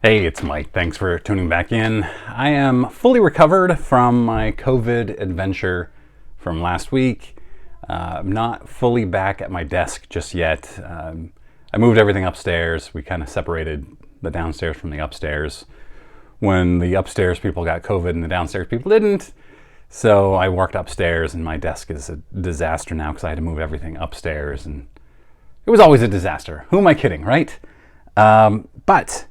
Hey, it's Mike. Thanks for tuning back in. I am fully recovered from my COVID adventure from last week. I'm not fully back at my desk just yet. I moved everything upstairs. We kind of separated the downstairs from the upstairs when the upstairs people got COVID and the downstairs people didn't. So I worked upstairs and my desk is a disaster now because I had to move everything upstairs, and it was always a disaster. Who am I kidding, right? But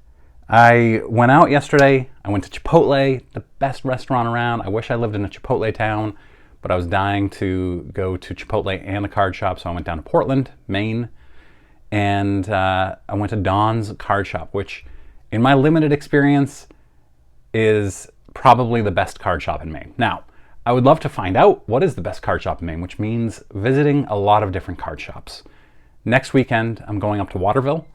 I went out yesterday. I went to Chipotle, the best restaurant around. I wish I lived in a Chipotle town, but I was dying to go to Chipotle and a card shop, so I went down to Portland, Maine, and I went to Don's Card Shop, which in my limited experience is probably the best card shop in Maine. Now, I would love to find out what is the best card shop in Maine, which means visiting a lot of different card shops. Next weekend, I'm going up to Waterville.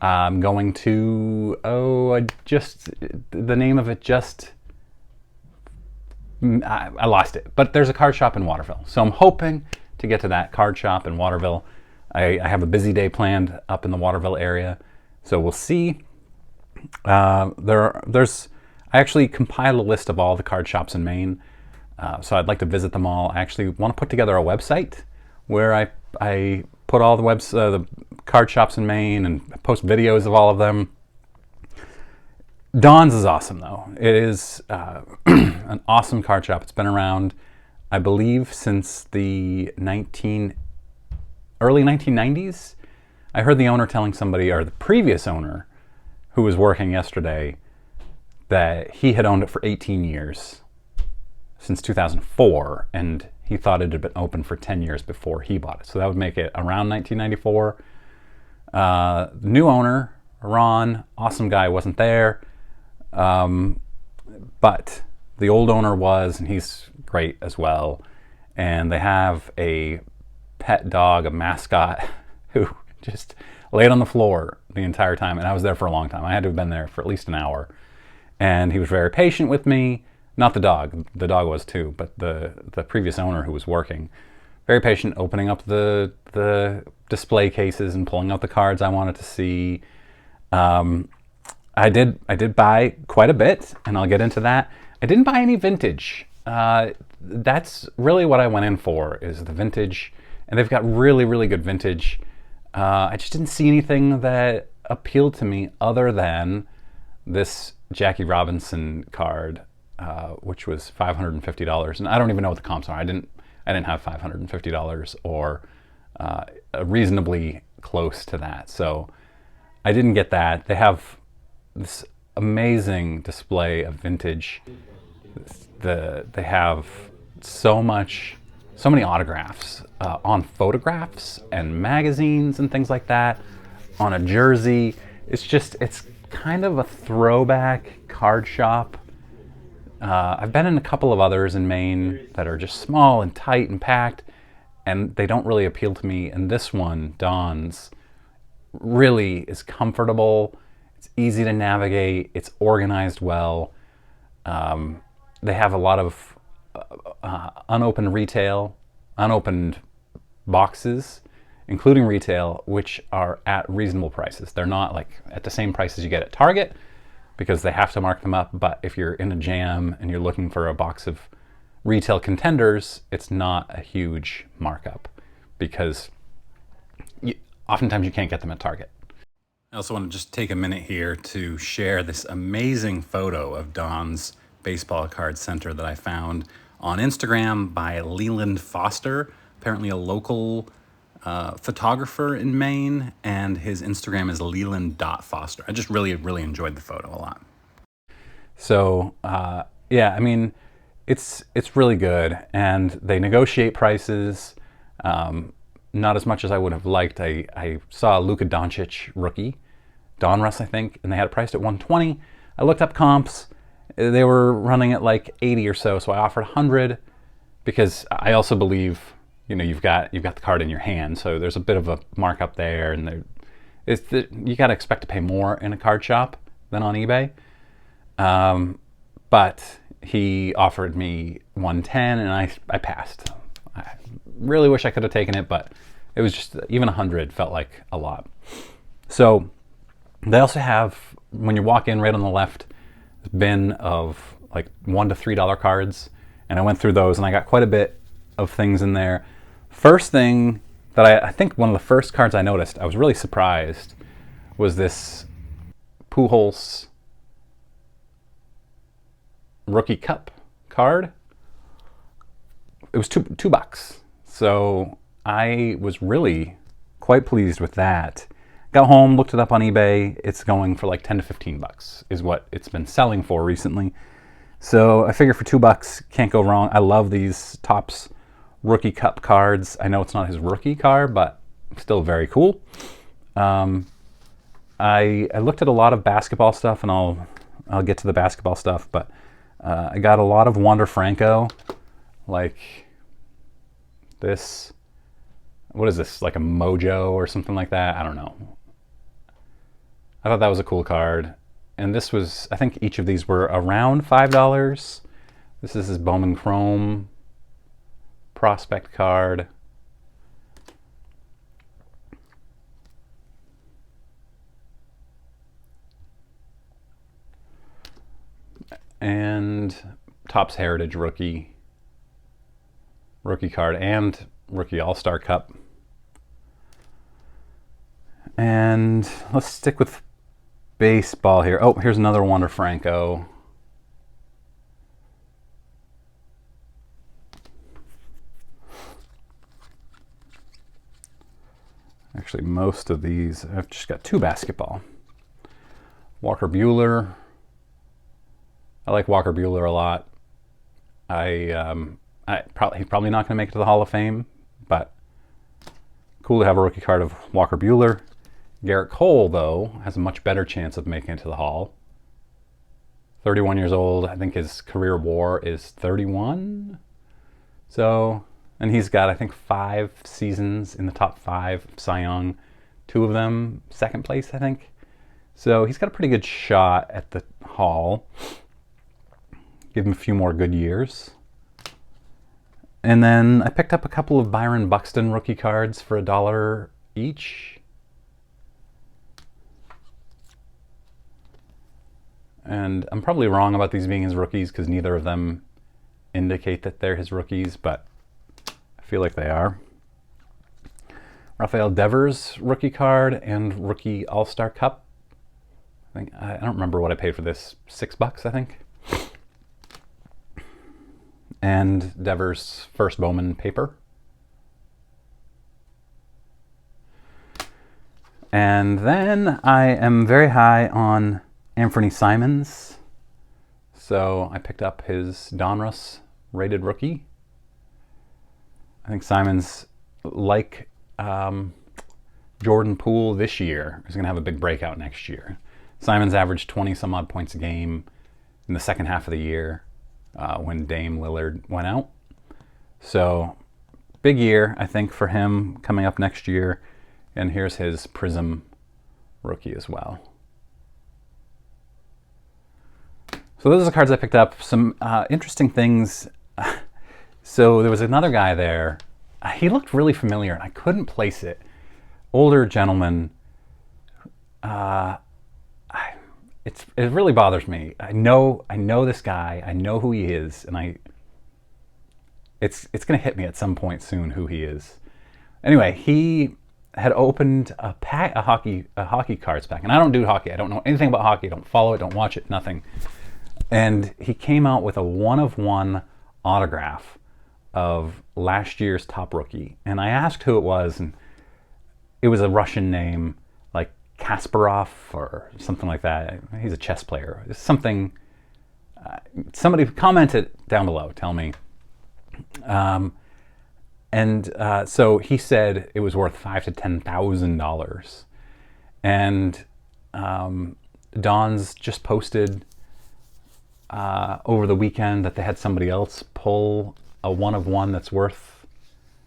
I'm going to, the name of it just, I lost it. But there's a card shop in Waterville. So I'm hoping to get to that card shop in Waterville. I have a busy day planned up in the Waterville area. So we'll see. I actually compiled a list of all the card shops in Maine. So I'd like to visit them all. I actually want to put together a website where I put all the card shops in Maine and post videos of all of them. Don's is awesome though. It is an awesome card shop. It's been around, I believe, since the early 1990s. I heard the owner telling somebody, or the previous owner who was working yesterday, that he had owned it for 18 years, since 2004, and he thought it had been open for 10 years before he bought it. So that would make it around 1994. The new owner, Ron, awesome guy, wasn't there. But the old owner was, and he's great as well. And they have a pet dog, a mascot, who just laid on the floor the entire time. And I was there for a long time. I had to have been there for at least an hour. And he was very patient with me. Not the dog was too, but the previous owner who was working. Very patient, opening up the display cases and pulling out the cards I wanted to see. I did buy quite a bit, and I'll get into that. I didn't buy any vintage. That's really what I went in for, is the vintage, and they've got really, really good vintage. I just didn't see anything that appealed to me other than this Jackie Robinson card, which was $550, and I don't even know what the comps are. I didn't have $550 or reasonably close to that, so I didn't get that. They have this amazing display of vintage. They have so many autographs on photographs and magazines and things like that, on a jersey. It's kind of a throwback card shop. I've been in a couple of others in Maine that are just small and tight and packed, and they don't really appeal to me. And this one, Don's, really is comfortable. It's easy to navigate. It's organized well. They have a lot of unopened boxes, including retail, which are at reasonable prices. They're not like at the same prices you get at Target, because they have to mark them up. But if you're in a jam and you're looking for a box of retail contenders, it's not a huge markup, because oftentimes you can't get them at Target. I also want to just take a minute here to share this amazing photo of Don's Baseball Card Center that I found on Instagram by Leland Foster, apparently a local photographer in Maine, and his Instagram is leland.foster. I just really, really enjoyed the photo a lot. So yeah, I mean, it's really good, and they negotiate prices. Not as much as I would have liked. I saw a Luka Doncic rookie, Donruss, I think, and they had it priced at $120. I looked up comps. They were running at like 80 or so, so I offered 100, because I also believe, you've got the card in your hand, so there's a bit of a markup there, and you got to expect to pay more in a card shop than on eBay. But he offered me 110, and I passed. I really wish I could have taken it, but it was just, even 100 felt like a lot. So they also have when you walk in, right on the left, bin of like $1 to $3 cards, and I went through those, and I got quite a bit of things in there. First thing that I think one of the first cards I noticed, I was really surprised, was this Pujols Rookie Cup card. It was $2. So I was really quite pleased with that. Got home, looked it up on eBay. It's going for like 10 to 15 bucks is what it's been selling for recently. So I figure for $2, can't go wrong. I love these Topps Rookie Cup cards. I know it's not his rookie card, but still very cool. I looked at a lot of basketball stuff, and I'll get to the basketball stuff, but I got a lot of Wander Franco, like this. What is this, like a Mojo or something like that? I don't know. I thought that was a cool card. And this was, I think each of these were around $5. This is his Bowman Chrome prospect card. And Topps Heritage rookie card and rookie All-Star Cup. And let's stick with baseball here. Oh, here's another Wander Franco. Actually, most of these, I've just got 2 basketball. Walker Buehler. I like Walker Buehler a lot. He's probably not going to make it to the Hall of Fame, but cool to have a rookie card of Walker Buehler. Garrett Cole, though, has a much better chance of making it to the Hall. 31 years old. I think his career WAR is 31. So, and he's got, I think, 5 seasons in the top 5 Cy Young. 2 of them second place, I think. So he's got a pretty good shot at the Hall. Give him a few more good years. And then I picked up a couple of Byron Buxton rookie cards for $1 each. And I'm probably wrong about these being his rookies because neither of them indicate that they're his rookies, but I feel like they are. Rafael Devers rookie card and rookie All-Star Cup. I don't remember what I paid for this. $6, I think. And Devers' first Bowman paper. And then I am very high on Anthony Simons. So I picked up his Donruss rated rookie. I think Simons, like Jordan Poole this year, is going to have a big breakout next year. Simons averaged 20 some odd points a game in the second half of the year when Dame Lillard went out. So big year, I think, for him coming up next year. And here's his Prism rookie as well. So those are the cards I picked up. Some interesting things. So there was another guy there. He looked really familiar, and I couldn't place it. Older gentleman. It really bothers me. I know this guy. I know who he is, and it's going to hit me at some point soon who he is. Anyway, he had opened a hockey cards pack, and I don't do hockey. I don't know anything about hockey. I don't follow it. Don't watch it. Nothing. And he came out with a 1-of-1 autograph of last year's top rookie. And I asked who it was, and it was a Russian name, like Kasparov or something like that. He's a chess player. It's something. Somebody commented down below. Tell me. So he said it was worth $5,000 to $10,000. And Don's just posted over the weekend that they had somebody else pull a 1-of-1 that's worth,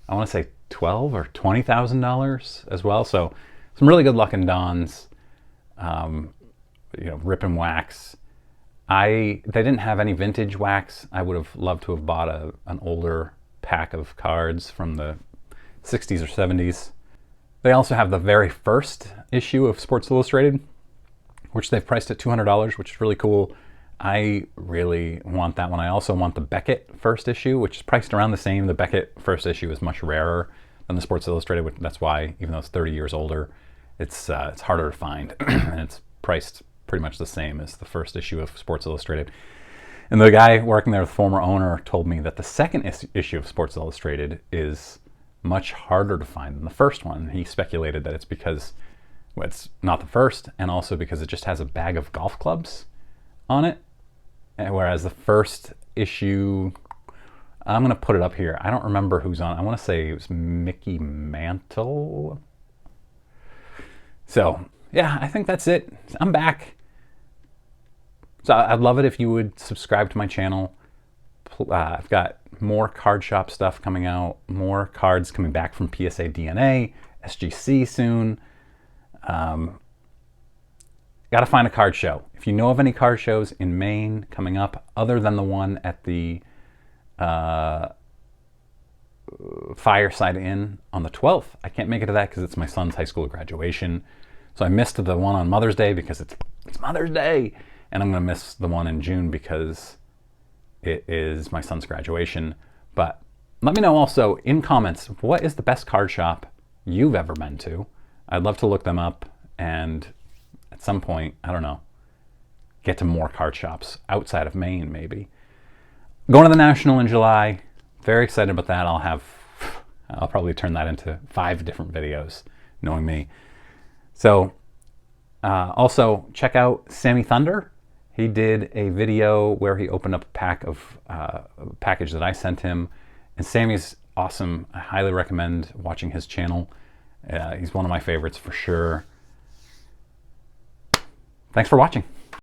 I want to say $12,000 or $20,000 as well. So some really good luck in Don's, rip and wax. They didn't have any vintage wax. I would have loved to have bought an older pack of cards from the 60s or 70s. They also have the very first issue of Sports Illustrated. which they've priced at $200, which is really cool. I really want that one. I also want the Beckett first issue, which is priced around the same. The Beckett first issue is much rarer than the Sports Illustrated, which that's why, even though it's 30 years older, it's harder to find, and it's priced pretty much the same as the first issue of Sports Illustrated. And the guy working there, the former owner, told me that the second issue of Sports Illustrated is much harder to find than the first one. He speculated that it's because it's not the first, and also because it just has a bag of golf clubs on it. Whereas the first issue, I'm going to put it up here. I don't remember who's on. I want to say it was Mickey Mantle. So, yeah, I think that's it. I'm back. So I'd love it if you would subscribe to my channel. I've got more card shop stuff coming out, more cards coming back from PSA DNA, SGC soon. Got to find a card show. If you know of any card shows in Maine coming up, other than the one at the Fireside Inn on the 12th, I can't make it to that because it's my son's high school graduation. So I missed the one on Mother's Day because it's Mother's Day, and I'm going to miss the one in June because it is my son's graduation. But let me know also in comments, what is the best card shop you've ever been to? I'd love to look them up and at some point, I don't know, get to more card shops outside of Maine, maybe. Going to the National in July. Very excited about that. I'll probably turn that into 5 different videos, knowing me. So, also check out Sammy Thunder. He did a video where he opened up a package that I sent him, and Sammy's awesome. I highly recommend watching his channel. He's one of my favorites for sure. Thanks for watching.